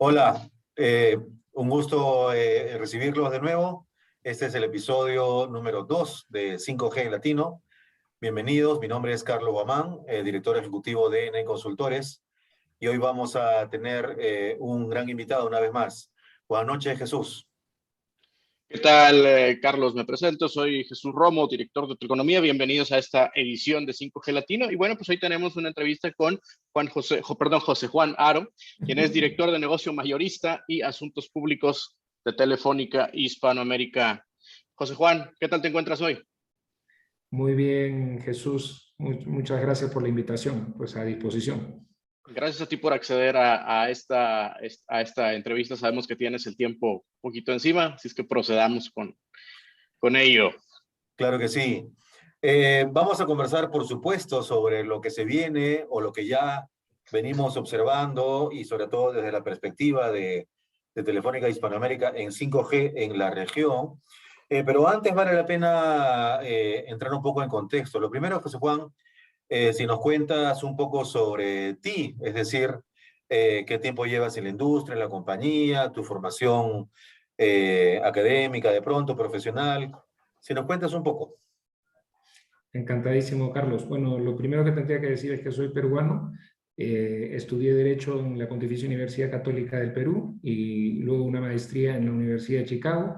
Hola, un gusto recibirlos de nuevo. Este es el episodio número 2 de 5G en Latino. Bienvenidos, mi nombre es Carlos Guamán, director ejecutivo de ENE Consultores, y hoy vamos a tener un gran invitado una vez más. Buenas noches, Jesús. ¿Qué tal, Carlos? Me presento, soy Jesús Romo, director de Economía. Bienvenidos a esta edición de 5G Latino. Y bueno, pues hoy tenemos una entrevista con José Juan Haro, quien es director de negocio mayorista y asuntos públicos de Telefónica Hispanoamérica. José Juan, ¿qué tal te encuentras hoy? Muy bien, Jesús. Muchas gracias por la invitación. Pues a disposición. Gracias a ti por acceder a esta entrevista. Sabemos que tienes el tiempo un poquito encima, así es que procedamos con ello. Claro que sí. Vamos a conversar, por supuesto, sobre lo que se viene o lo que ya venimos observando y sobre todo desde la perspectiva de Telefónica Hispanoamérica en 5G en la región. Pero antes vale la pena entrar un poco en contexto. Lo primero, José Juan, si nos cuentas un poco sobre ti, es decir, qué tiempo llevas en la industria, en la compañía, tu formación académica, de pronto, profesional. Si nos cuentas un poco. Encantadísimo, Carlos. Bueno, lo primero que tendría que decir es que soy peruano. Estudié Derecho en la Pontificia Universidad Católica del Perú y luego una maestría en la Universidad de Chicago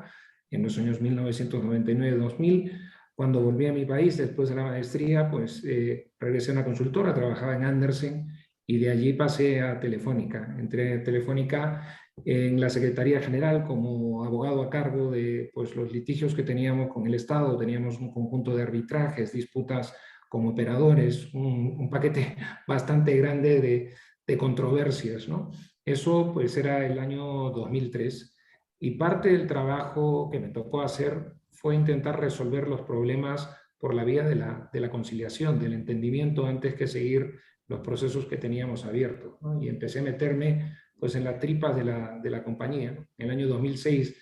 en los años 1999-2000. Cuando volví a mi país, después de la maestría, pues regresé a una consultora, trabajaba en Andersen y de allí pasé a Telefónica. Entré en Telefónica en la Secretaría General como abogado a cargo de pues, los litigios que teníamos con el Estado. Teníamos un conjunto de arbitrajes, disputas con operadores, un paquete bastante grande de controversias, ¿no? Eso pues era el año 2003 y parte del trabajo que me tocó hacer fue intentar resolver los problemas por la vía de la conciliación, del entendimiento, antes que seguir los procesos que teníamos abiertos, ¿no? Y empecé a meterme pues en las tripas de la compañía. En el año 2006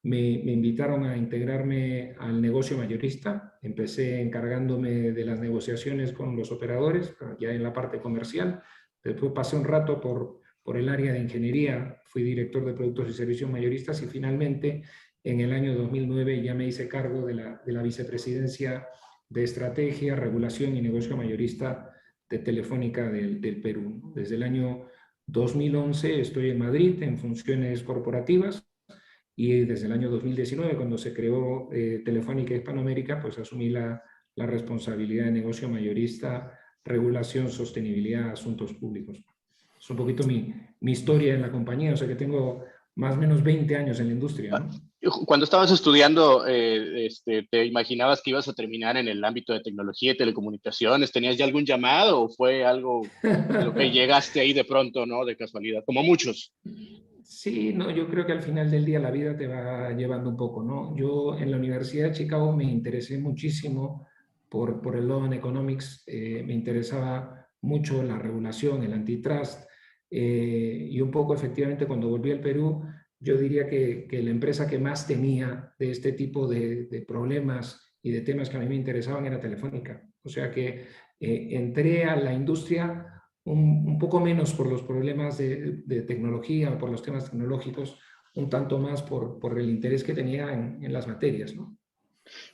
me invitaron a integrarme al negocio mayorista. Empecé encargándome de las negociaciones con los operadores, ya en la parte comercial. Después pasé un rato por el área de ingeniería, fui director de productos y servicios mayoristas y finalmente en el año 2009 ya me hice cargo de la vicepresidencia de estrategia, regulación y negocio mayorista de Telefónica del Perú. Desde el año 2011 estoy en Madrid en funciones corporativas y desde el año 2019, cuando se creó Telefónica Hispanoamérica, pues asumí la responsabilidad de negocio mayorista, regulación, sostenibilidad, asuntos públicos. Es un poquito mi historia en la compañía, o sea que tengo más o menos 20 años en la industria, ¿no? Cuando estabas estudiando, ¿te imaginabas que ibas a terminar en el ámbito de tecnología y telecomunicaciones? ¿Tenías ya algún llamado o fue algo a lo que llegaste ahí de pronto, ¿no? De casualidad, como muchos. Sí, no, yo creo que al final del día la vida te va llevando un poco, ¿no? Yo en la Universidad de Chicago me interesé muchísimo por el Law and Economics, me interesaba mucho la regulación, el antitrust, y un poco efectivamente cuando volví al Perú, yo diría que la empresa que más tenía de este tipo de problemas y de temas que a mí me interesaban era Telefónica. O sea que entré a la industria un poco menos por los problemas de tecnología o por los temas tecnológicos, un tanto más por el interés que tenía en las materias, ¿no?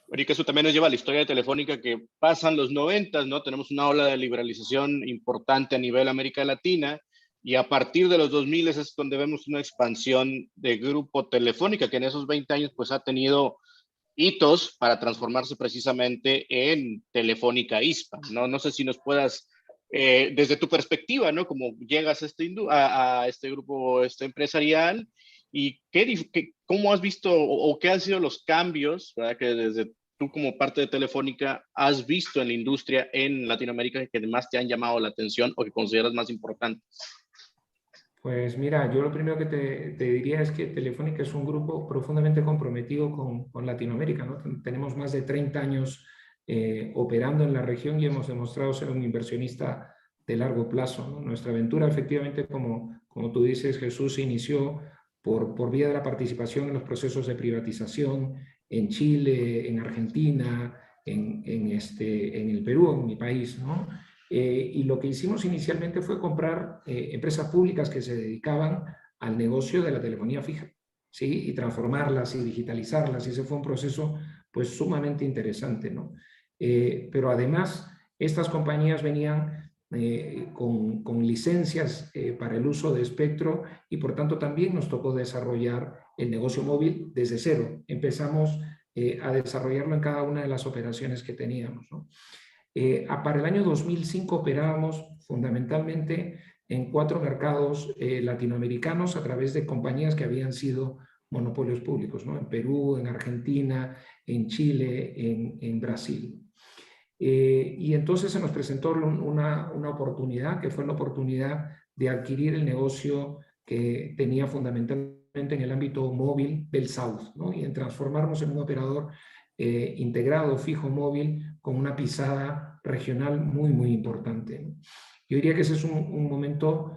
Bueno, y que eso también nos lleva a la historia de Telefónica que pasan los 90, ¿no? Tenemos una ola de liberalización importante a nivel América Latina y a partir de los 2000 es donde vemos una expansión de Grupo Telefónica que en esos 20 años pues ha tenido hitos para transformarse precisamente en Telefónica Hispa, ¿no? No sé si nos puedas, desde tu perspectiva, ¿no? Como llegas a este grupo empresarial y cómo has visto o qué han sido los cambios, ¿verdad? Que desde tú como parte de Telefónica has visto en la industria en Latinoamérica que más te han llamado la atención o que consideras más importantes. Pues mira, yo lo primero que te diría es que Telefónica es un grupo profundamente comprometido con Latinoamérica, ¿no? Tenemos más de 30 años operando en la región y hemos demostrado ser un inversionista de largo plazo, ¿no? Nuestra aventura, efectivamente, como tú dices, Jesús, se inició por vía de la participación en los procesos de privatización en Chile, en Argentina, en el Perú, en mi país, ¿no? Y lo que hicimos inicialmente fue comprar empresas públicas que se dedicaban al negocio de la telefonía fija, ¿sí? Y transformarlas y digitalizarlas. Y ese fue un proceso pues sumamente interesante, ¿no? Pero además, estas compañías venían con licencias para el uso de espectro y por tanto también nos tocó desarrollar el negocio móvil desde cero. Empezamos a desarrollarlo en cada una de las operaciones que teníamos, ¿no? Para el año 2005 operábamos fundamentalmente en 4 mercados latinoamericanos a través de compañías que habían sido monopolios públicos, ¿no? En Perú, en Argentina, en Chile, en Brasil. Y entonces se nos presentó una oportunidad, que fue la oportunidad de adquirir el negocio que tenía fundamentalmente en el ámbito móvil del South, ¿no? Y en transformarnos en un operador integrado, fijo, móvil, con una pisada regional muy, muy importante, ¿no? Yo diría que ese es un momento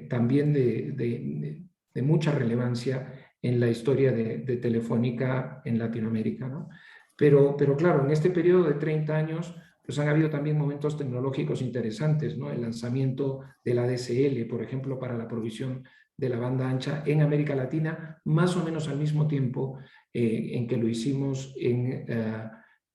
también de mucha relevancia en la historia de Telefónica en Latinoamérica, ¿no? Pero claro, en este periodo de 30 años, pues han habido también momentos tecnológicos interesantes, ¿no? El lanzamiento de la DSL, por ejemplo, para la provisión de la banda ancha en América Latina, más o menos al mismo tiempo en que lo hicimos en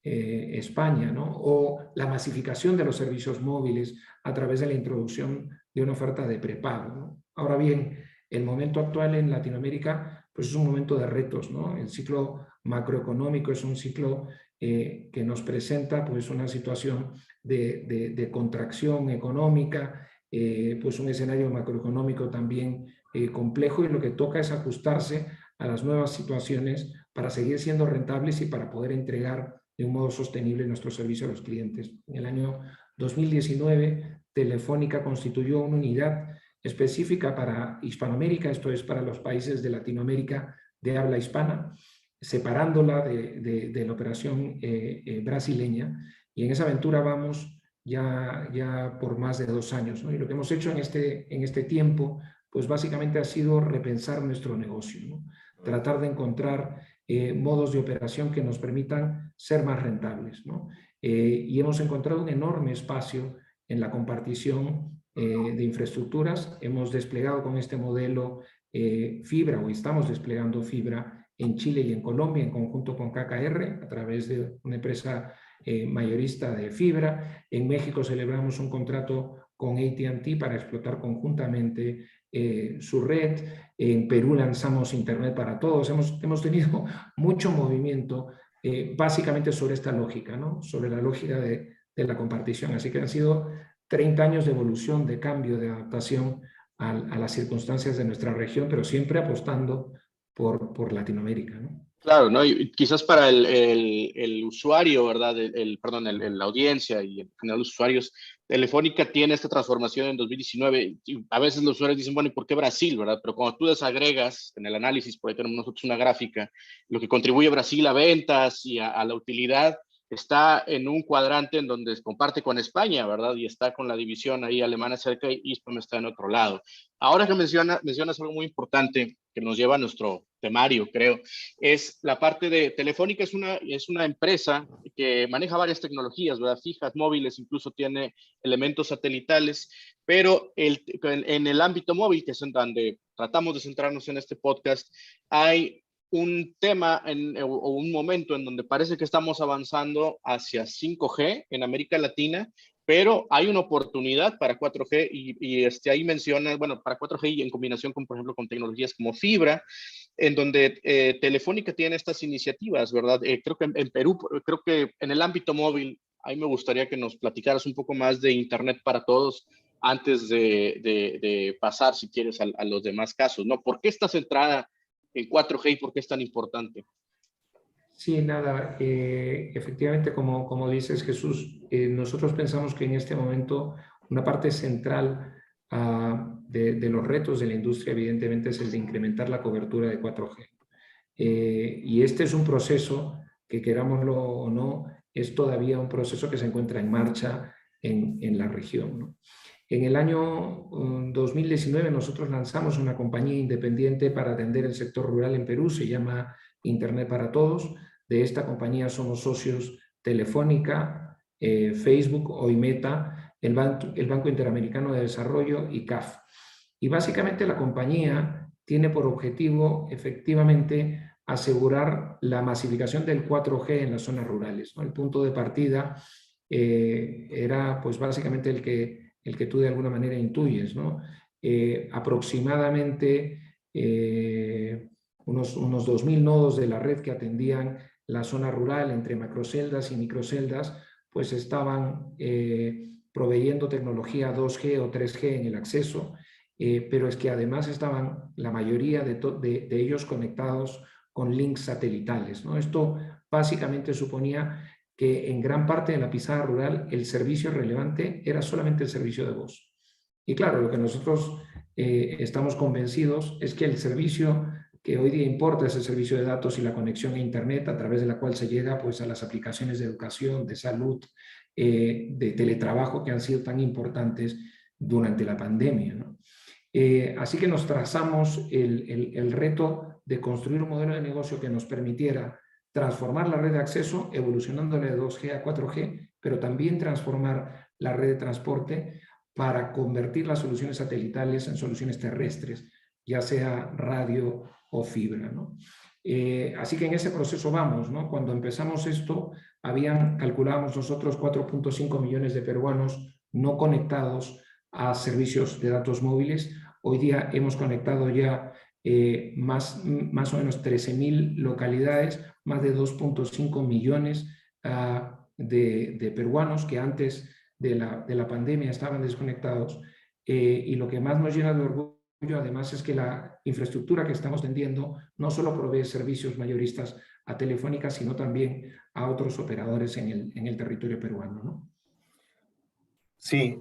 España, ¿no? O la masificación de los servicios móviles a través de la introducción de una oferta de prepago, ¿no? Ahora bien, el momento actual en Latinoamérica pues es un momento de retos, ¿no? El ciclo macroeconómico es un ciclo que nos presenta pues una situación de contracción económica, pues un escenario macroeconómico también complejo, y lo que toca es ajustarse a las nuevas situaciones para seguir siendo rentables y para poder entregar de un modo sostenible nuestro servicio a los clientes. En el año 2019, Telefónica constituyó una unidad específica para Hispanoamérica, esto es para los países de Latinoamérica de habla hispana, separándola de la operación brasileña, y en esa aventura vamos ya por más de 2 años, ¿no? Y lo que hemos hecho en este tiempo, pues básicamente ha sido repensar nuestro negocio, ¿no? Tratar de encontrar modos de operación que nos permitan ser más rentables, ¿no? Y hemos encontrado un enorme espacio en la compartición de infraestructuras. Hemos desplegado con este modelo fibra, o estamos desplegando fibra en Chile y en Colombia en conjunto con KKR a través de una empresa mayorista de fibra. En México celebramos un contrato con AT&T para explotar conjuntamente su red. En Perú lanzamos Internet para Todos. Hemos tenido mucho movimiento básicamente sobre esta lógica, ¿no? Sobre la lógica de la compartición. Así que han sido 30 años de evolución, de cambio, de adaptación a las circunstancias de nuestra región, pero siempre apostando por Latinoamérica, ¿no? Claro, ¿no? Y quizás para el usuario, ¿verdad? Perdón, la audiencia y en general los usuarios, Telefónica tiene esta transformación en 2019. Y a veces los usuarios dicen, bueno, ¿y por qué Brasil, verdad? Pero cuando tú desagregas en el análisis, por ahí tenemos nosotros una gráfica, lo que contribuye Brasil a ventas y a la utilidad está en un cuadrante en donde comparte con España, ¿verdad? Y está con la división ahí alemana cerca y Hispam está en otro lado. Ahora que mencionas algo muy importante que nos lleva a nuestro temario, creo, es la parte de Telefónica. Es una empresa que maneja varias tecnologías, ¿verdad? Fijas, móviles, incluso tiene elementos satelitales, pero en el ámbito móvil, que es en donde tratamos de centrarnos en este podcast, hay un tema o un momento en donde parece que estamos avanzando hacia 5G en América Latina, pero hay una oportunidad para 4G y ahí menciona, bueno, para 4G y en combinación con, por ejemplo, con tecnologías como fibra, en donde Telefónica tiene estas iniciativas, ¿verdad? Creo que en Perú, creo que en el ámbito móvil, ahí me gustaría que nos platicaras un poco más de Internet para Todos antes de pasar, si quieres, a los demás casos, ¿no? ¿Por qué está centrada en 4G y por qué es tan importante? Sí, nada, efectivamente, como dices, Jesús, nosotros pensamos que en este momento una parte central de los retos de la industria, evidentemente, es el de incrementar la cobertura de 4G. Y este es un proceso que, querámoslo o no, es todavía un proceso que se encuentra en marcha en la región, ¿no? En el año 2019 nosotros lanzamos una compañía independiente para atender el sector rural en Perú, se llama Internet para Todos. De esta compañía somos socios Telefónica, Facebook, hoy Meta, el Banco Interamericano de Desarrollo y CAF. Y básicamente la compañía tiene por objetivo efectivamente asegurar la masificación del 4G en las zonas rurales, ¿no? El punto de partida era pues básicamente el que tú de alguna manera intuyes, ¿no? Aproximadamente unos 2.000 nodos de la red que atendían la zona rural entre macroceldas y microceldas, pues estaban proveyendo tecnología 2G o 3G en el acceso, pero es que además estaban la mayoría de ellos conectados con links satelitales, ¿no? Esto básicamente suponía que en gran parte de la pizarra rural el servicio relevante era solamente el servicio de voz. Y claro, lo que nosotros estamos convencidos es que el servicio que hoy día importa es el servicio de datos y la conexión a Internet, a través de la cual se llega pues, a las aplicaciones de educación, de salud, de teletrabajo, que han sido tan importantes durante la pandemia, ¿no? Así que nos trazamos el reto de construir un modelo de negocio que nos permitiera transformar la red de acceso, evolucionándole de 2G a 4G, pero también transformar la red de transporte para convertir las soluciones satelitales en soluciones terrestres, ya sea radio o fibra, ¿no? Así que en ese proceso vamos, ¿no? Cuando empezamos esto, calculábamos nosotros 4.5 millones de peruanos no conectados a servicios de datos móviles. Hoy día hemos conectado ya más o menos 13.000 localidades, más de 2.5 millones de peruanos que antes de la pandemia estaban desconectados. Y lo que más nos llena de orgullo además es que la infraestructura que estamos tendiendo no solo provee servicios mayoristas a Telefónica, sino también a otros operadores en el territorio peruano, ¿no? Sí,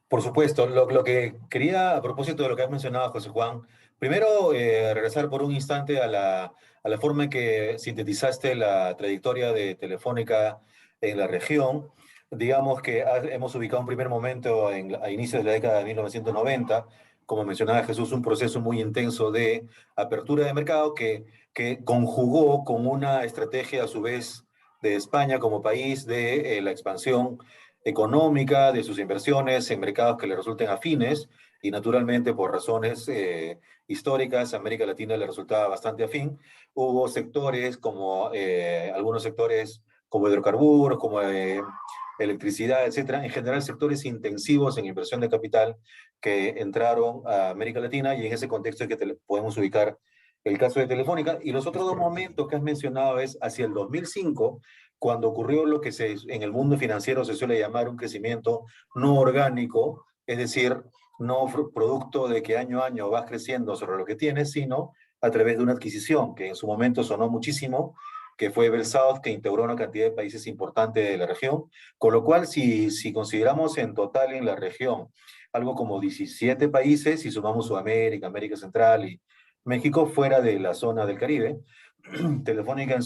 por supuesto. Lo que quería, a propósito de lo que has mencionado, José Juan, primero regresar por un instante a la forma en que sintetizaste la trayectoria de Telefónica en la región. Digamos que hemos ubicado un primer momento a inicios de la década de 1990, como mencionaba Jesús, un proceso muy intenso de apertura de mercado que conjugó con una estrategia a su vez de España como país de la expansión económica, de sus inversiones en mercados que le resulten afines y naturalmente por razones históricas América Latina le resultaba bastante afín. Hubo sectores como algunos sectores como hidrocarburos, como electricidad, etcétera, en general sectores intensivos en inversión de capital que entraron a América Latina y en ese contexto es que podemos ubicar el caso de Telefónica. Y los otros dos momentos que has mencionado es hacia el 2005, cuando ocurrió lo que en el mundo financiero se suele llamar un crecimiento no orgánico, es decir, no producto de que año a año vas creciendo sobre lo que tienes, sino a través de una adquisición que en su momento sonó muchísimo, que fue BellSouth, que integró una cantidad de países importantes de la región, con lo cual si consideramos en total en la región algo como 17 países, si sumamos Sudamérica, América Central y México fuera de la zona del Caribe, Telefónica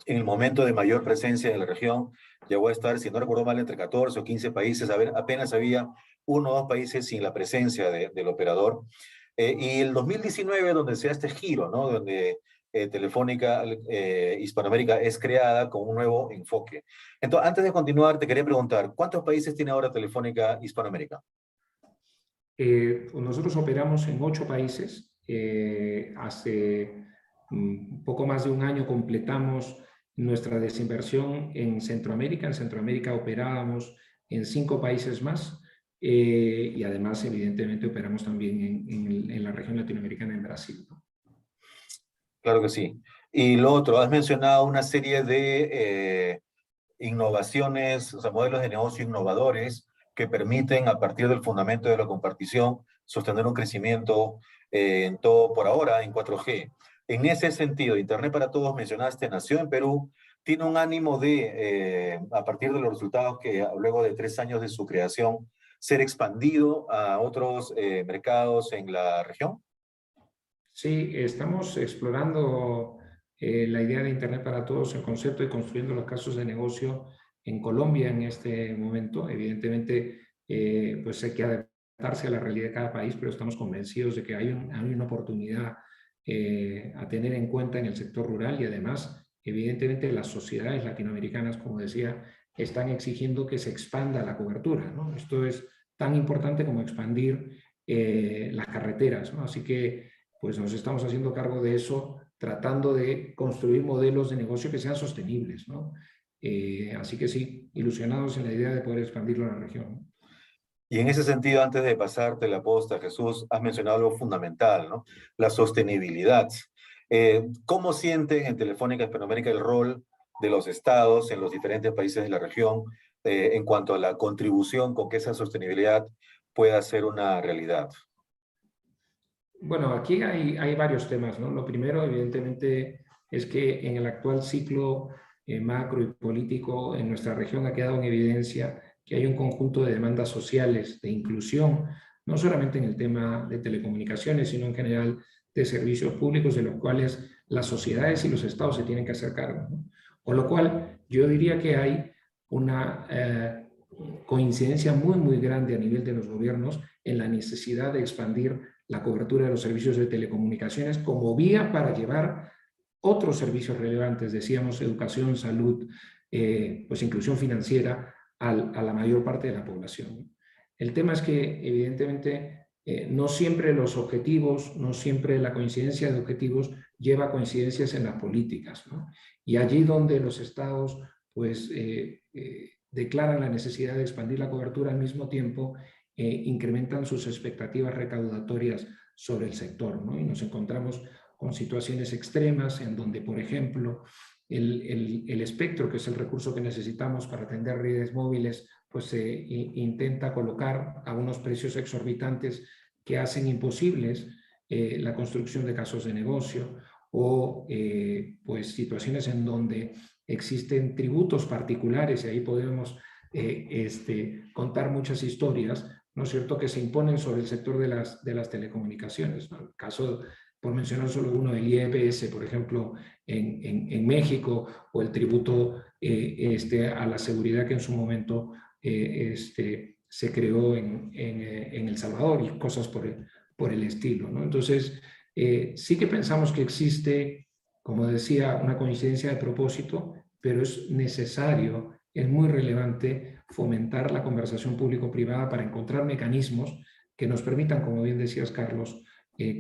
en el momento de mayor presencia en la región, llegó a estar, si no recuerdo mal, entre 14 o 15 países. A ver, apenas había uno o dos países sin la presencia del operador. Y el 2019, donde se da este giro, ¿no? Donde Telefónica Hispanoamérica es creada con un nuevo enfoque. Entonces, antes de continuar, te quería preguntar, ¿cuántos países tiene ahora Telefónica Hispanoamérica? Nosotros operamos en 8 países. Hace poco más de un año completamos nuestra desinversión en Centroamérica. En Centroamérica operábamos en 5 países más y además, evidentemente, operamos también en la región latinoamericana, en Brasil, ¿no? Claro que sí. Y lo otro, has mencionado una serie de innovaciones, o sea, modelos de negocio innovadores que permiten, a partir del fundamento de la compartición, sostener un crecimiento en todo por ahora en 4G. En ese sentido, Internet para Todos, mencionaste, nació en Perú, tiene un ánimo de, a partir de los resultados que luego de 3 años de su creación, ser expandido a otros mercados en la región. Sí, estamos explorando la idea de Internet para Todos, el concepto, y construyendo los casos de negocio en Colombia en este momento. Evidentemente, pues hay que adaptarse a la realidad de cada país, pero estamos convencidos de que hay una oportunidad a tener en cuenta en el sector rural, y además, evidentemente, las sociedades latinoamericanas, como decía, están exigiendo que se expanda la cobertura, ¿no? Esto es tan importante como expandir las carreteras, ¿no? Así que pues nos estamos haciendo cargo de eso, tratando de construir modelos de negocio que sean sostenibles, ¿no? Así que sí, ilusionados en la idea de poder expandirlo a la región, ¿no? Y en ese sentido, antes de pasarte la posta, Jesús, has mencionado algo fundamental, ¿no? La sostenibilidad. ¿Cómo sienten en Telefónica Hispanoamérica el rol de los estados en los diferentes países de la región en cuanto a la contribución con que esa sostenibilidad pueda ser una realidad? Bueno, aquí hay varios temas, ¿no? Lo primero, evidentemente, es que en el actual ciclo macro y político en nuestra región ha quedado en evidencia que hay un conjunto de demandas sociales de inclusión, no solamente en el tema de telecomunicaciones, sino en general de servicios públicos de los cuales las sociedades y los estados se tienen que hacer cargo, ¿no? Con lo cual, yo diría que hay una coincidencia muy, muy grande a nivel de los gobiernos en la necesidad de expandir la cobertura de los servicios de telecomunicaciones como vía para llevar otros servicios relevantes, decíamos educación, salud, pues inclusión financiera a la mayor parte de la población. El tema es que evidentemente no siempre los objetivos, no siempre la coincidencia de objetivos lleva a coincidencias en las políticas, ¿no? Y allí donde los estados pues declaran la necesidad de expandir la cobertura al mismo tiempo, incrementan sus expectativas recaudatorias sobre el sector, ¿no? Y nos encontramos con situaciones extremas en donde, por ejemplo, el espectro, que es el recurso que necesitamos para atender redes móviles, pues se intenta colocar a unos precios exorbitantes que hacen imposibles la construcción de casos de negocio o pues situaciones en donde existen tributos particulares, y ahí podemos contar muchas historias, ¿no es cierto?, que se imponen sobre el sector de las telecomunicaciones, ¿no? El caso, por mencionar solo uno, del IEPS, por ejemplo, en México, o el tributo a la seguridad que en su momento se creó en El Salvador, y cosas por el estilo, ¿no? Entonces, sí que pensamos que existe, como decía, una coincidencia de propósito, pero es necesario, es muy relevante fomentar la conversación público-privada para encontrar mecanismos que nos permitan, como bien decías, Carlos,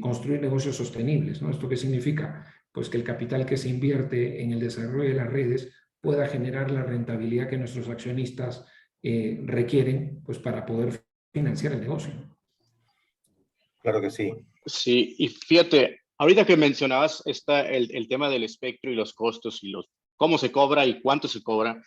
construir negocios sostenibles, ¿no? ¿Esto qué significa? Pues que el capital que se invierte en el desarrollo de las redes pueda generar la rentabilidad que nuestros accionistas requieren, pues, para poder financiar el negocio. Claro que sí. Sí, y fíjate, ahorita que mencionabas el tema del espectro y los costos y cómo se cobra y cuánto se cobra,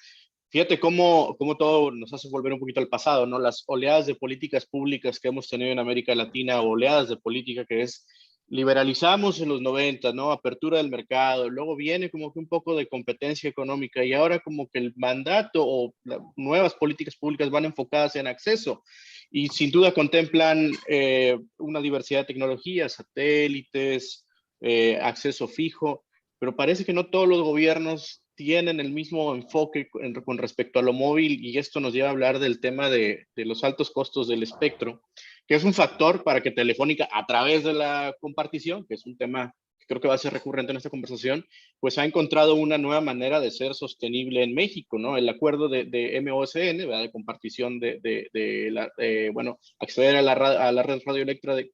fíjate cómo todo nos hace volver un poquito al pasado, ¿no? Las oleadas de políticas públicas que hemos tenido en América Latina, oleadas de política que es liberalizamos en los 90, ¿no? Apertura del mercado, luego viene como que un poco de competencia económica y ahora como que el mandato o nuevas políticas públicas van enfocadas en acceso y sin duda contemplan una diversidad de tecnologías, satélites, acceso fijo, pero parece que no todos los gobiernos tienen el mismo enfoque con respecto a lo móvil y esto nos lleva a hablar del tema de los altos costos del espectro, que es un factor para que Telefónica, a través de la compartición, que es un tema que creo que va a ser recurrente en esta conversación, pues ha encontrado una nueva manera de ser sostenible en México, ¿no? El acuerdo de MOSN, ¿verdad? De compartición bueno, acceder a la red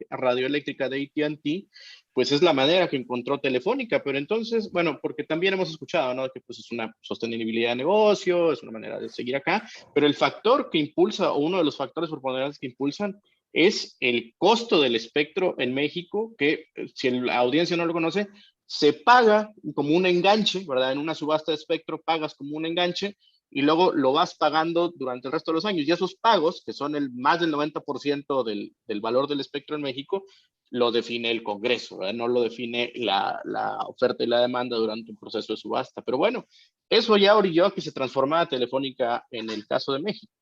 radioeléctrica de AT&T, pues es la manera que encontró Telefónica, pero entonces, bueno, porque también hemos escuchado, ¿no? Que pues es una sostenibilidad de negocio, es una manera de seguir acá, pero el factor que impulsa, o uno de los factores preponderantes que impulsan, es el costo del espectro en México, que si la audiencia no lo conoce, se paga como un enganche, ¿verdad? En una subasta de espectro pagas como un enganche y luego lo vas pagando durante el resto de los años. Y esos pagos, que son más del 90% del valor del espectro en México, lo define el Congreso, ¿verdad? No lo define la oferta y la demanda durante un proceso de subasta. Pero bueno, eso ya orilló a que se transformara Telefónica en el caso de México.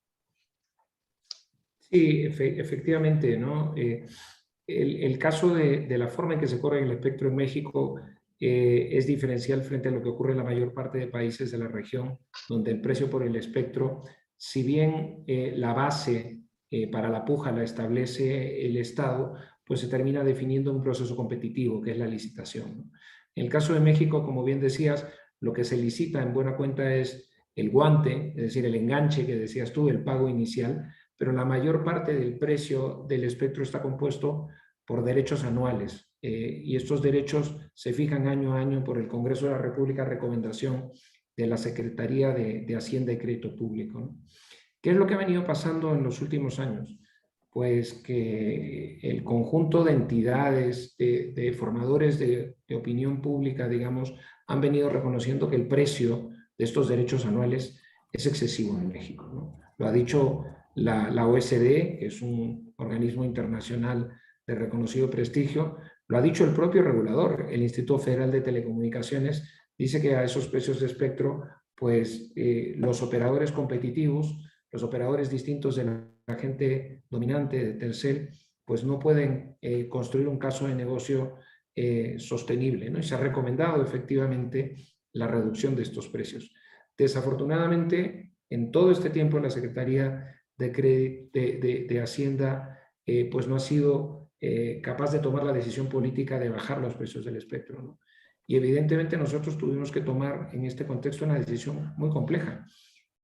Sí, efectivamente, ¿no? El caso de la forma en que se corre el espectro en México es diferencial frente a lo que ocurre en la mayor parte de países de la región, donde el precio por el espectro, si bien la base para la puja la establece el Estado, pues se termina definiendo un proceso competitivo, que es la licitación, ¿no? En el caso de México, como bien decías, lo que se licita en buena cuenta es el guante, es decir, el enganche que decías tú, el pago inicial, pero la mayor parte del precio del espectro está compuesto por derechos anuales. Y estos derechos se fijan año a año por el Congreso de la República a recomendación de la Secretaría de Hacienda y Crédito Público, ¿no? ¿Qué es lo que ha venido pasando en los últimos años? Pues que el conjunto de entidades, de formadores de opinión pública, digamos, han venido reconociendo que el precio de estos derechos anuales es excesivo en México, ¿no? Lo ha dicho la OSD, que es un organismo internacional de reconocido prestigio, lo ha dicho el propio regulador, el Instituto Federal de Telecomunicaciones, dice que a esos precios de espectro, pues los operadores competitivos, los operadores distintos de la gente dominante de Telcel, pues no pueden construir un caso de negocio sostenible, ¿no? Y se ha recomendado efectivamente la reducción de estos precios. Desafortunadamente, en todo este tiempo la Secretaría de Hacienda pues no ha sido capaz de tomar la decisión política de bajar los precios del espectro, ¿no? Y evidentemente nosotros tuvimos que tomar en este contexto una decisión muy compleja,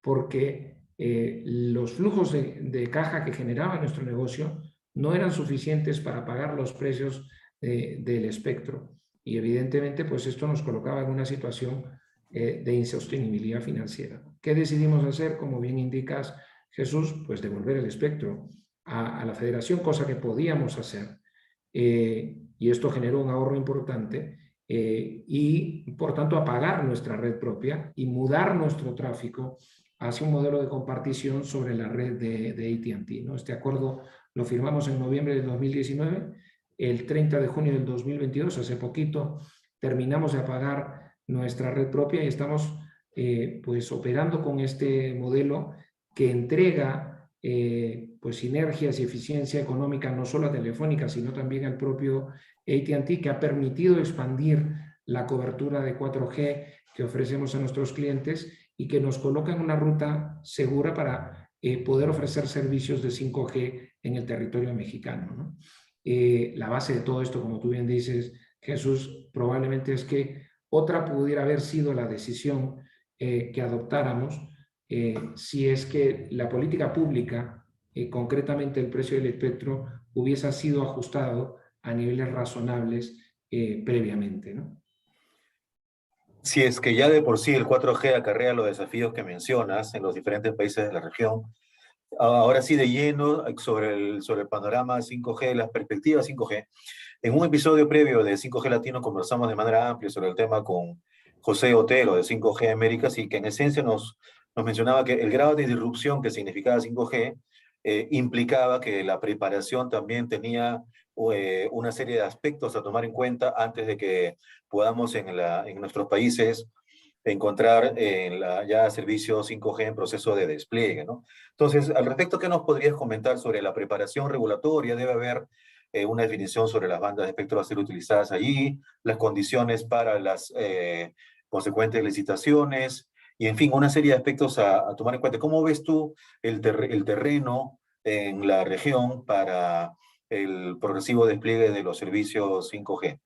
porque los flujos de caja que generaba nuestro negocio no eran suficientes para pagar los precios del espectro. Y evidentemente pues esto nos colocaba en una situación de insostenibilidad financiera. ¿Qué decidimos hacer? Como bien indicas, Jesús, pues devolver el espectro a la federación, cosa que podíamos hacer. Y esto generó un ahorro importante y por tanto apagar nuestra red propia y mudar nuestro tráfico hacia un modelo de compartición sobre la red de AT&T, ¿no? Este acuerdo lo firmamos en noviembre del 2019, el 30 de junio del 2022, hace poquito, terminamos de apagar nuestra red propia y estamos pues operando con este modelo que entrega pues sinergias y eficiencia económica no solo a Telefónica, sino también al propio AT&T, que ha permitido expandir la cobertura de 4G que ofrecemos a nuestros clientes y que nos coloca en una ruta segura para poder ofrecer servicios de 5G en el territorio mexicano, ¿no? La base de todo esto, como tú bien dices, Jesús, probablemente es que otra pudiera haber sido la decisión que adoptáramos si es que la política pública, concretamente el precio del espectro, hubiese sido ajustado a niveles razonables previamente, ¿no? Si es que ya de por sí el 4G acarrea los desafíos que mencionas en los diferentes países de la región, ahora sí de lleno sobre el panorama 5G, las perspectivas 5G. En un episodio previo de 5G Latino conversamos de manera amplia sobre el tema con José Otero de 5G Américas y que en esencia nos mencionaba que el grado de disrupción que significaba 5G implicaba que la preparación también tenía una serie de aspectos a tomar en cuenta antes de que podamos en nuestros países encontrar ya servicios 5G en proceso de despliegue, ¿no? Entonces, al respecto, ¿qué nos podrías comentar sobre la preparación regulatoria? Debe haber una definición sobre las bandas de espectro a ser utilizadas allí, las condiciones para las consecuentes licitaciones, y en fin, una serie de aspectos a tomar en cuenta. ¿Cómo ves tú el terreno en la región para el progresivo despliegue de los servicios 5G?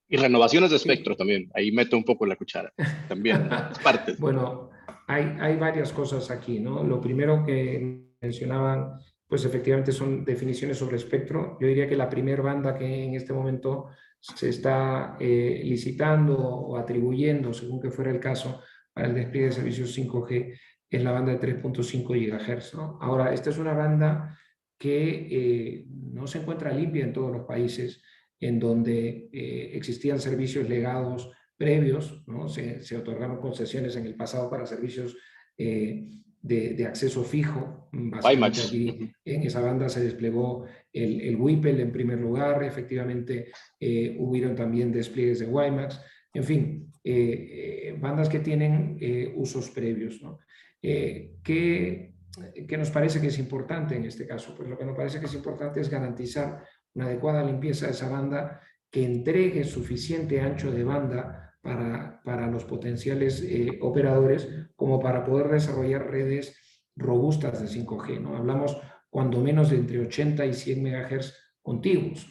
Y renovaciones de espectro también, ahí meto un poco la cuchara, también, es parte. Bueno, hay varias cosas aquí, ¿no? Lo primero que mencionaban, pues efectivamente son definiciones sobre espectro. Yo diría que la primera banda que en este momento se está licitando o atribuyendo, según que fuera el caso, para el despliegue de servicios 5G, es la banda de 3.5 GHz, ¿no? Ahora, esta es una banda que no se encuentra limpia en todos los países en donde existían servicios legados previos, ¿no? Se otorgaron concesiones en el pasado para servicios de acceso fijo. Básicamente WiMAX. allí en esa banda se desplegó el WIPEL en primer lugar, efectivamente hubieron también despliegues de WiMAX, en fin, bandas que tienen usos previos, ¿no? ¿Qué nos parece que es importante en este caso? Pues lo que nos parece que es importante es garantizar una adecuada limpieza de esa banda que entregue suficiente ancho de banda para los potenciales operadores como para poder desarrollar redes robustas de 5G, ¿no? Hablamos cuando menos de entre 80 y 100 MHz contiguos.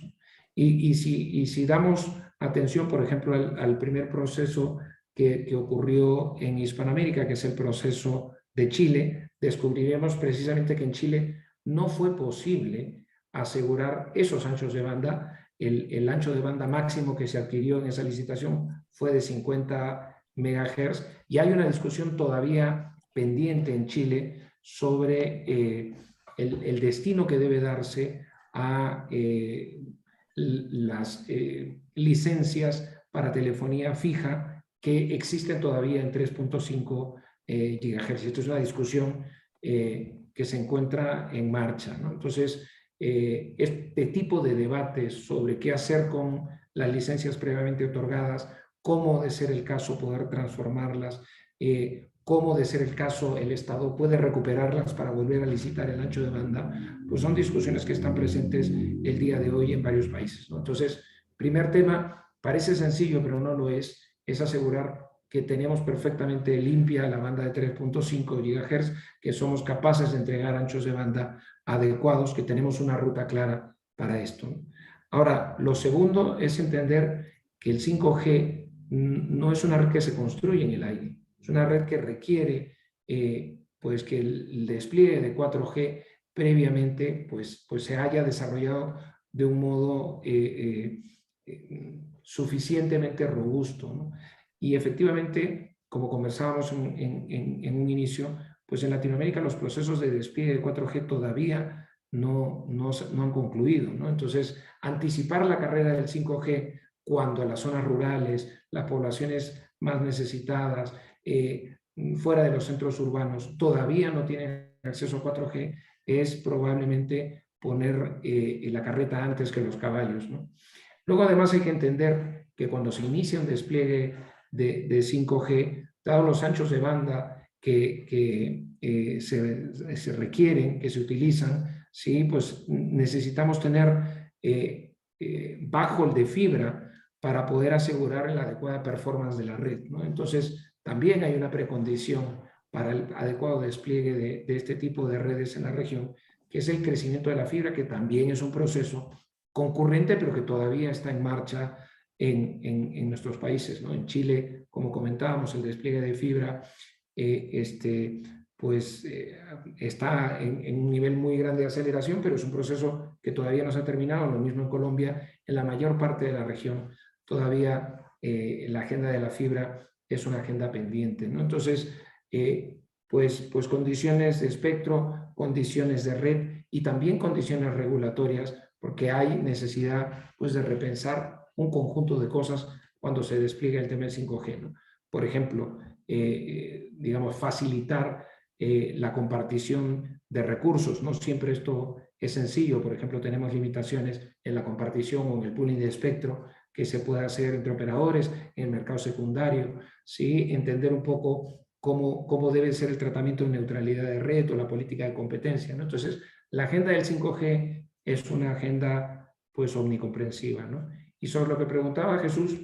Y si damos atención, por ejemplo, al primer proceso que ocurrió en Hispanoamérica, que es el proceso de Chile, descubriremos precisamente que en Chile no fue posible asegurar esos anchos de banda. El ancho de banda máximo que se adquirió en esa licitación fue de 50 megahertz y hay una discusión todavía pendiente en Chile sobre el destino que debe darse a las licencias para telefonía fija que existen todavía en 3.5 GHz. Esto es una discusión que se encuentra en marcha, ¿no? Entonces, este tipo de debates sobre qué hacer con las licencias previamente otorgadas, cómo de ser el caso poder transformarlas, cómo de ser el caso el Estado puede recuperarlas para volver a licitar el ancho de banda, pues son discusiones que están presentes el día de hoy en varios países, ¿no? Entonces, primer tema, parece sencillo, pero no lo es asegurar que tenemos perfectamente limpia la banda de 3.5 GHz, que somos capaces de entregar anchos de banda adecuados, que tenemos una ruta clara para esto. Ahora, lo segundo es entender que el 5G no es una red que se construye en el aire, es una red que requiere pues que el despliegue de 4G previamente pues se haya desarrollado de un modo suficientemente robusto, ¿no? Y efectivamente, como conversábamos en un inicio, pues en Latinoamérica los procesos de despliegue de 4G todavía no han concluido, ¿no? Entonces, anticipar la carrera del 5G cuando las zonas rurales, las poblaciones más necesitadas, fuera de los centros urbanos, todavía no tienen acceso a 4G, es probablemente poner la carreta antes que los caballos, ¿no? Luego, además, hay que entender que cuando se inicia un despliegue de 5G, dados los anchos de banda que se requieren, que se utilizan, ¿sí? Pues necesitamos tener bajo el de fibra para poder asegurar la adecuada performance de la red, ¿no? Entonces, también hay una precondición para el adecuado despliegue de este tipo de redes en la región, que es el crecimiento de la fibra, que también es un proceso concurrente, pero que todavía está en marcha en nuestros países, ¿no? En Chile, como comentábamos, el despliegue de fibra está en un nivel muy grande de aceleración, pero es un proceso que todavía no se ha terminado. Lo mismo en Colombia, en la mayor parte de la región, todavía la agenda de la fibra es una agenda pendiente, ¿no? Entonces, pues condiciones de espectro, condiciones de red y también condiciones regulatorias, porque hay necesidad pues de repensar un conjunto de cosas cuando se despliega el tema del 5G, ¿no? Por ejemplo, digamos, facilitar la compartición de recursos. No siempre esto es sencillo. Por ejemplo, tenemos limitaciones en la compartición o en el pooling de espectro que se puede hacer entre operadores en el mercado secundario. ¿Sí? Entender un poco cómo debe ser el tratamiento de neutralidad de red o la política de competencia, ¿no? Entonces, la agenda del 5G es una agenda pues omnicomprensiva, ¿no? Y sobre lo que preguntaba Jesús,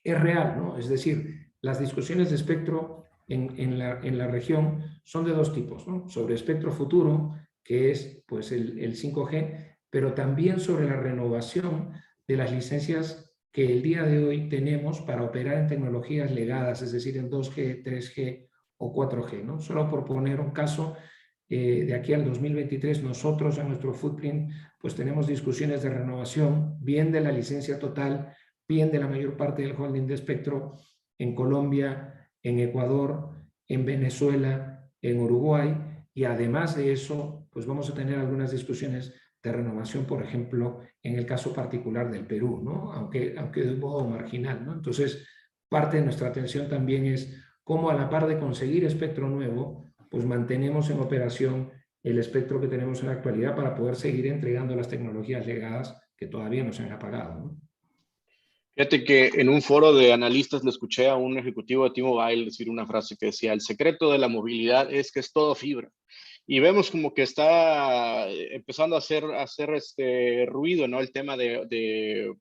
es real, ¿no? Es decir, las discusiones de espectro en la región son de dos tipos, ¿no? Sobre espectro futuro, que es pues el 5G, pero también sobre la renovación de las licencias que el día de hoy tenemos para operar en tecnologías legadas, es decir, en 2G, 3G o 4G, ¿no? Solo por poner un caso, de aquí al 2023 nosotros en nuestro footprint pues tenemos discusiones de renovación, bien de la licencia total, bien de la mayor parte del holding de espectro en Colombia, en Ecuador, en Venezuela, en Uruguay, y además de eso, pues vamos a tener algunas discusiones de renovación, por ejemplo, en el caso particular del Perú, ¿no? Aunque de un modo marginal, ¿no? Entonces, parte de nuestra atención también es cómo a la par de conseguir espectro nuevo, pues mantenemos en operación el espectro que tenemos en la actualidad para poder seguir entregando las tecnologías legadas que todavía no se han apagado, ¿no? Fíjate que en un foro de analistas le escuché a un ejecutivo de T-Mobile decir una frase que decía: el secreto de la movilidad es que es todo fibra. Y vemos como que está empezando a hacer este ruido, ¿no? El tema de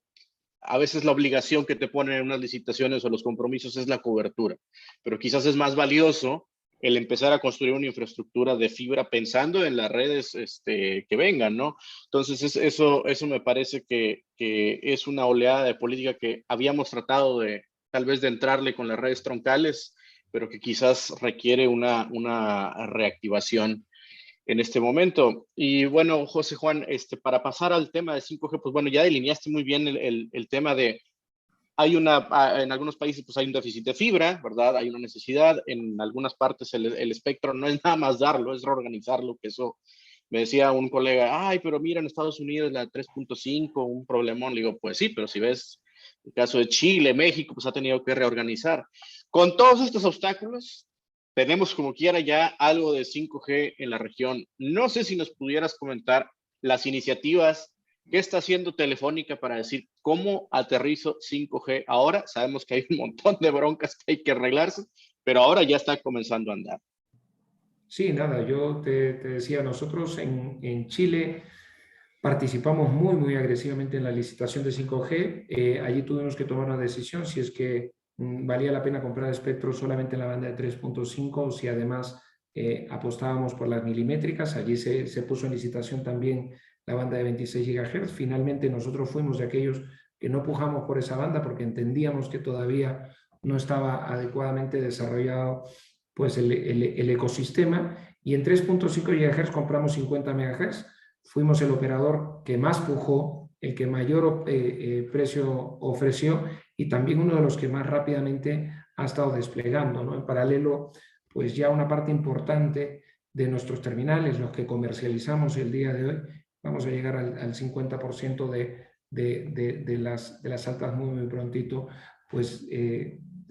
a veces la obligación que te ponen en unas licitaciones o los compromisos es la cobertura, pero quizás es más valioso el empezar a construir una infraestructura de fibra pensando en las redes que vengan, ¿no? Entonces, eso me parece que es una oleada de política que habíamos tratado de, tal vez, de entrarle con las redes troncales, pero que quizás requiere una reactivación. en este momento. Y bueno, José Juan, para pasar al tema de 5G, pues bueno, ya delineaste muy bien el tema de, en algunos países pues hay un déficit de fibra, ¿verdad? Hay una necesidad, en algunas partes el espectro no es nada más darlo, es reorganizarlo, que eso me decía un colega, ay, pero mira, en Estados Unidos la 3.5, un problemón. Le digo, pues sí, pero si ves el caso de Chile, México, pues ha tenido que reorganizar. Con todos estos obstáculos, tenemos como quiera ya algo de 5G en la región. No sé si nos pudieras comentar las iniciativas que está haciendo Telefónica para decir cómo aterrizo 5G ahora. Sabemos que hay un montón de broncas que hay que arreglarse, pero ahora ya está comenzando a andar. Sí, nada, yo te decía, nosotros en Chile participamos muy agresivamente en la licitación de 5G. Allí tuvimos que tomar una decisión si es que valía la pena comprar espectro solamente en la banda de 3.5 o si además apostábamos por las milimétricas. Allí se puso en licitación también la banda de 26 GHz. Finalmente nosotros fuimos de aquellos que no pujamos por esa banda porque entendíamos que todavía no estaba adecuadamente desarrollado pues el ecosistema, y en 3.5 GHz compramos 50 MHz. Fuimos el operador que más pujó, el que mayor precio ofreció y también uno de los que más rápidamente ha estado desplegando, ¿no? En paralelo, pues ya una parte importante de nuestros terminales, los que comercializamos el día de hoy, vamos a llegar al 50% de las altas muy prontito, pues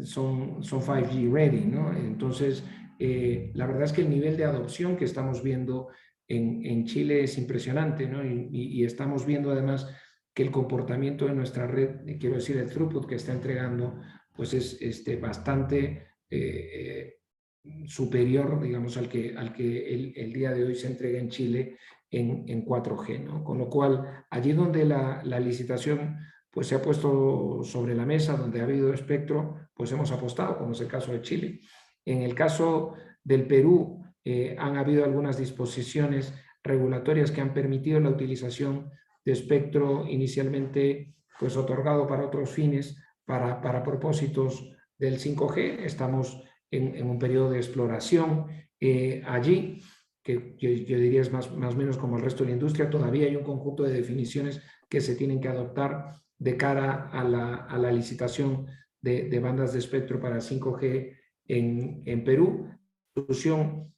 son 5G ready, ¿no? Entonces, la verdad es que el nivel de adopción que estamos viendo en Chile es impresionante, ¿no? Y estamos viendo además que el comportamiento de nuestra red, quiero decir, el throughput que está entregando, pues es bastante superior, digamos, al que el día de hoy se entrega en Chile en 4G, ¿no? Con lo cual, allí donde la licitación pues se ha puesto sobre la mesa, donde ha habido espectro, pues hemos apostado, como es el caso de Chile. En el caso del Perú, han habido algunas disposiciones regulatorias que han permitido la utilización de espectro inicialmente pues otorgado para otros fines, para propósitos del 5G. Estamos en un periodo de exploración allí, que yo diría es más o menos como el resto de la industria. Todavía hay un conjunto de definiciones que se tienen que adoptar de cara a la licitación de bandas de espectro para 5G en Perú. La solución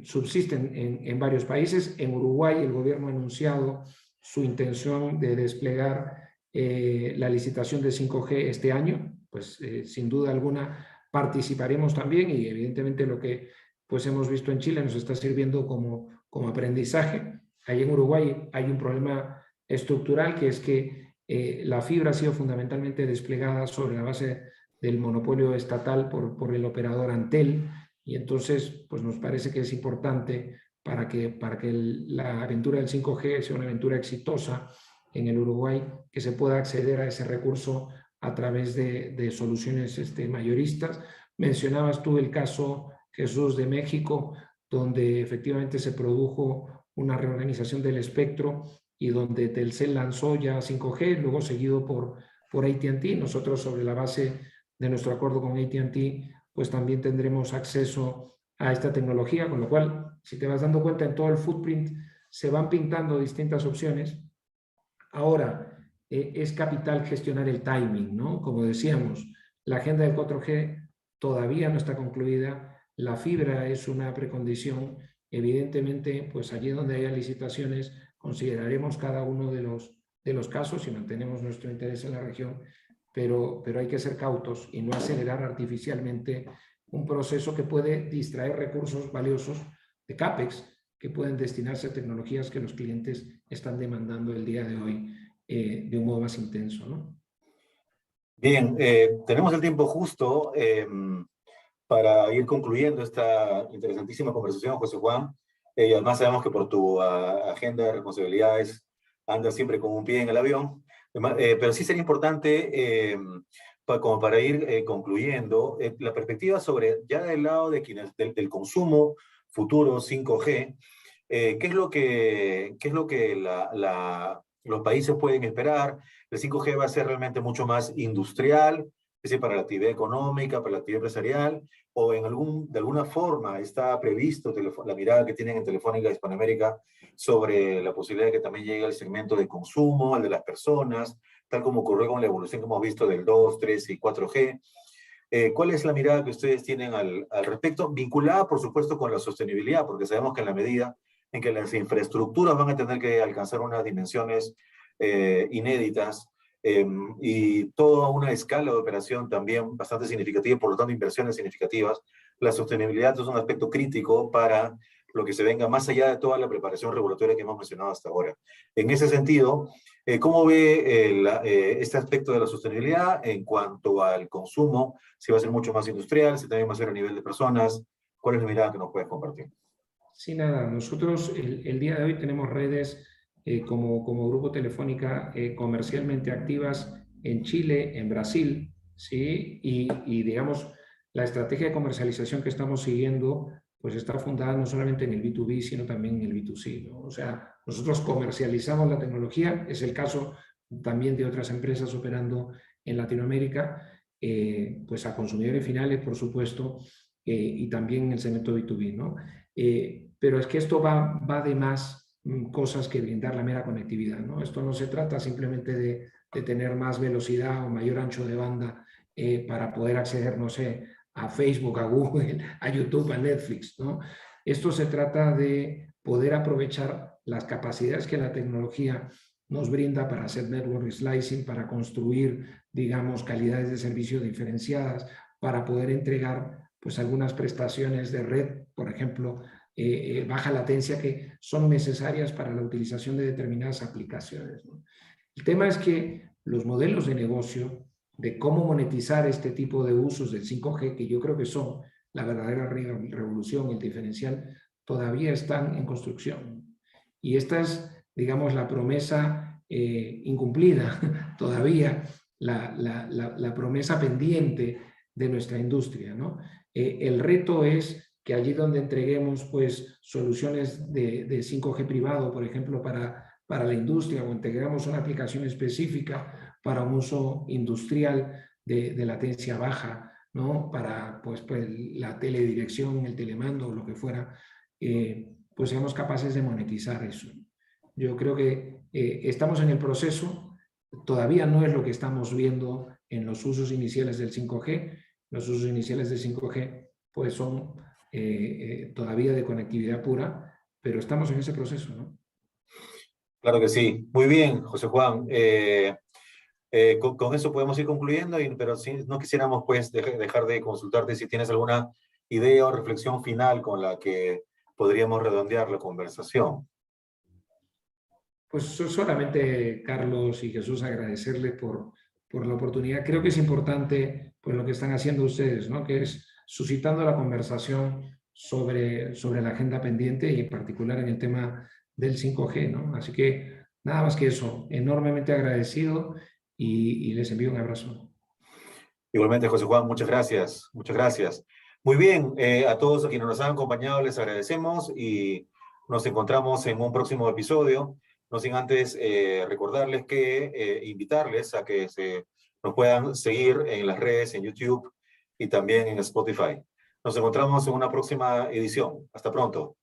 subsiste en varios países. En Uruguay el gobierno ha anunciado su intención de desplegar la licitación de 5G este año. Pues sin duda alguna participaremos también, y evidentemente lo que pues hemos visto en Chile nos está sirviendo como aprendizaje. Ahí en Uruguay hay un problema estructural, que es que la fibra ha sido fundamentalmente desplegada sobre la base del monopolio estatal por el operador Antel, y entonces pues nos parece que es importante para que la aventura del 5G sea una aventura exitosa en el Uruguay, que se pueda acceder a ese recurso a través de soluciones mayoristas. Mencionabas tú el caso, Jesús, de México, donde efectivamente se produjo una reorganización del espectro y donde Telcel lanzó ya 5G, luego seguido por AT&T. Nosotros, sobre la base de nuestro acuerdo con AT&T, pues también tendremos acceso a esta tecnología, con lo cual, si te vas dando cuenta, en todo el footprint se van pintando distintas opciones. Ahora, es capital gestionar el timing, ¿no? Como decíamos, la agenda del 4G todavía no está concluida, la fibra es una precondición. Evidentemente, pues allí donde haya licitaciones, consideraremos cada uno de los casos y mantenemos nuestro interés en la región, pero hay que ser cautos y no acelerar artificialmente un proceso que puede distraer recursos valiosos de CAPEX que pueden destinarse a tecnologías que los clientes están demandando el día de hoy de un modo más intenso, ¿no? Bien, tenemos el tiempo justo para ir concluyendo esta interesantísima conversación, José Juan. Y además sabemos que por tu agenda de responsabilidades andas siempre con un pie en el avión. Pero sí sería importante, como para ir concluyendo, la perspectiva sobre, ya del lado de quienes, del consumo futuro 5G, ¿qué es lo que los países pueden esperar? El 5G va a ser realmente mucho más industrial, es decir, para la actividad económica, para la actividad empresarial, o de alguna forma está previsto la mirada que tienen en Telefónica Hispanoamérica sobre la posibilidad de que también llegue al segmento de consumo, al de las personas, tal como ocurrió con la evolución que hemos visto del 2, 3 y 4G. ¿Cuál es la mirada que ustedes tienen al respecto? Vinculada, por supuesto, con la sostenibilidad, porque sabemos que en la medida en que las infraestructuras van a tener que alcanzar unas dimensiones inéditas y toda una escala de operación también bastante significativa, por lo tanto inversiones significativas, la sostenibilidad es un aspecto crítico para lo que se venga más allá de toda la preparación regulatoria que hemos mencionado hasta ahora. En ese sentido, ¿cómo ve este aspecto de la sostenibilidad en cuanto al consumo? Si va a ser mucho más industrial, si también va a ser a nivel de personas. ¿Cuál es la mirada que nos puedes compartir? Sí, nada, nosotros el día de hoy tenemos redes como Grupo Telefónica comercialmente activas en Chile, en Brasil, ¿sí? Y digamos, la estrategia de comercialización que estamos siguiendo pues está fundada no solamente en el B2B, sino también en el B2C, ¿no? O sea, nosotros comercializamos la tecnología, es el caso también de otras empresas operando en Latinoamérica, pues a consumidores finales, por supuesto, y también en el segmento B2B, ¿no? Pero es que esto va de más cosas que brindar la mera conectividad, ¿no? Esto no se trata simplemente de tener más velocidad o mayor ancho de banda para poder acceder, no sé, a Facebook, a Google, a YouTube, a Netflix, ¿no? Esto se trata de poder aprovechar las capacidades que la tecnología nos brinda para hacer network slicing, para construir, digamos, calidades de servicio diferenciadas, para poder entregar pues algunas prestaciones de red, por ejemplo, baja latencia, que son necesarias para la utilización de determinadas aplicaciones, ¿no? El tema es que los modelos de negocio de cómo monetizar este tipo de usos del 5G, que yo creo que son la verdadera revolución, el diferencial, todavía están en construcción. Y esta es, digamos, la promesa incumplida todavía, la promesa pendiente de nuestra industria, ¿no? El reto es que allí donde entreguemos pues, soluciones de 5G privado, por ejemplo, para la industria, o integramos una aplicación específica para un uso industrial de latencia baja, ¿no? Para pues, la teledirección, el telemando o lo que fuera, pues seamos capaces de monetizar eso. Yo creo que estamos en el proceso, todavía no es lo que estamos viendo en los usos iniciales del 5G. Los usos iniciales del 5G pues son todavía de conectividad pura, pero estamos en ese proceso, ¿no? Claro que sí. Muy bien, José Juan. Con eso podemos ir concluyendo, pero sí, no quisiéramos pues dejar de consultarte si tienes alguna idea o reflexión final con la que podríamos redondear la conversación. Pues solamente, Carlos y Jesús, agradecerle por la oportunidad. Creo que es importante pues, lo que están haciendo ustedes, ¿no? Que es suscitando la conversación sobre la agenda pendiente y en particular en el tema del 5G, ¿no? Así que nada más que eso, enormemente agradecido y les envío un abrazo. Igualmente, José Juan, muchas gracias, muchas gracias. Muy bien, a todos a quienes nos han acompañado les agradecemos y nos encontramos en un próximo episodio. No sin antes recordarles que invitarles a que nos puedan seguir en las redes, en YouTube y también en Spotify. Nos encontramos en una próxima edición. Hasta pronto.